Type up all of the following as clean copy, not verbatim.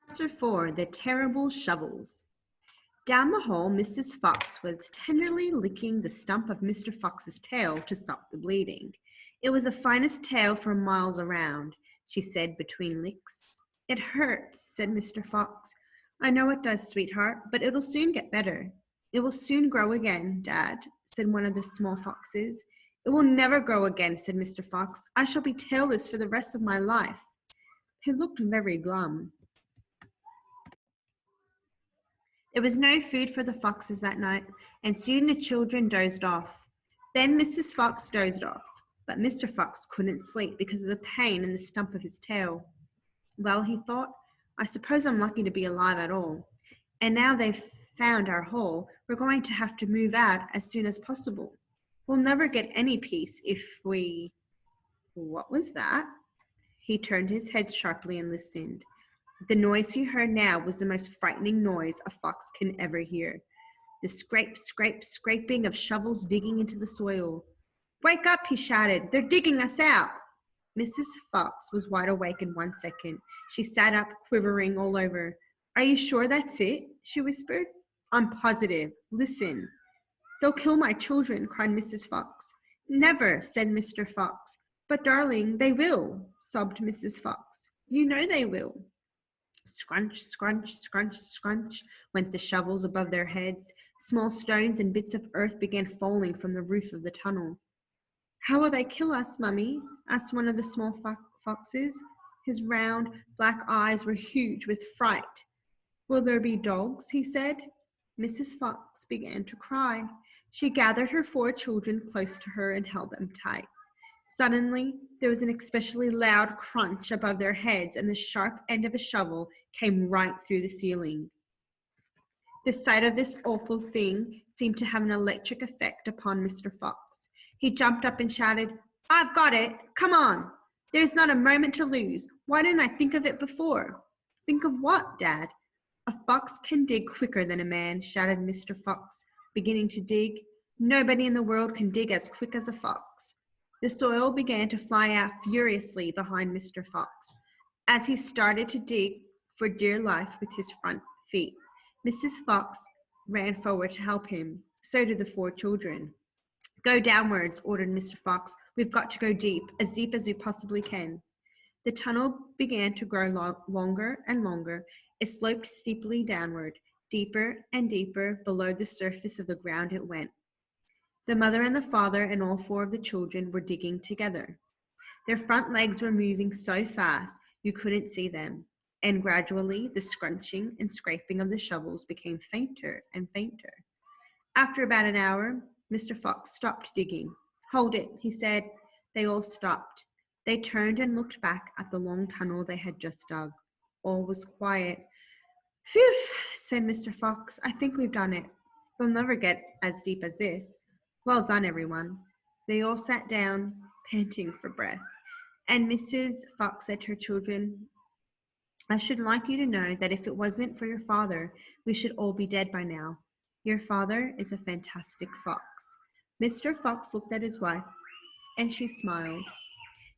Chapter 4 The Terrible Shovels. Down the hall, Mrs. Fox was tenderly licking the stump of Mr. Fox's tail to stop the bleeding. It was the finest tail for miles around, she said between licks. It hurts, said Mr. Fox. I know it does, sweetheart, but it'll soon get better. It will soon grow again, Dad, said one of the small foxes. It will never grow again, said Mr. Fox. I shall be tailless for the rest of my life. He looked very glum. There was no food for the foxes that night, and soon the children dozed off. Then Mrs. Fox dozed off, but Mr. Fox couldn't sleep because of the pain in the stump of his tail. Well, he thought, I suppose I'm lucky to be alive at all. And now they've found our hole, we're going to have to move out as soon as possible. We'll never get any peace if we... What was that? He turned his head sharply and listened. The noise he heard now was the most frightening noise a fox can ever hear. The scrape, scrape, scraping of shovels digging into the soil. Wake up, he shouted. They're digging us out. Mrs. Fox was wide awake in 1 second. She sat up, quivering all over. Are you sure that's it? She whispered. I'm positive. Listen. They'll kill my children, cried Mrs. Fox. Never, said Mr. Fox. But, darling, they will, sobbed Mrs. Fox. You know they will. Scrunch, scrunch, scrunch, scrunch went the shovels above their heads. Small stones and bits of earth began falling from the roof of the tunnel. How will they kill us, Mummy? Asked one of the small foxes. His round, black eyes were huge with fright. Will there be dogs? He said. Mrs. Fox began to cry. She gathered her 4 children close to her and held them tight. Suddenly, there was an especially loud crunch above their heads, and the sharp end of a shovel came right through the ceiling. The sight of this awful thing seemed to have an electric effect upon Mr. Fox. He jumped up and shouted, I've got it! Come on! There's not a moment to lose. Why didn't I think of it before? Think of what, Dad? A fox can dig quicker than a man, shouted Mr. Fox, beginning to dig. Nobody in the world can dig as quick as a fox. The soil began to fly out furiously behind Mr. Fox as he started to dig for dear life with his front feet. Mrs. Fox ran forward to help him. So did the 4 children. Go downwards, ordered Mr. Fox. We've got to go deep as we possibly can. The tunnel began to grow longer and longer. It sloped steeply downward. Deeper and deeper below the surface of the ground it went. The mother and the father and all 4 of the children were digging together. Their front legs were moving so fast you couldn't see them, and gradually the scrunching and scraping of the shovels became fainter and fainter. After about an hour, Mr. Fox stopped digging. Hold it, he said. They all stopped. They turned and looked back at the long tunnel they had just dug. All was quiet. Phew, said Mr. Fox. I think we've done it. They'll never get as deep as this. Well done, everyone. They all sat down, panting for breath, and Mrs. Fox said to her children, I should like you to know that if it wasn't for your father, we should all be dead by now. Your father is a fantastic fox. Mr. Fox looked at his wife, and she smiled.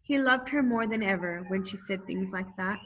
He loved her more than ever when she said things like that.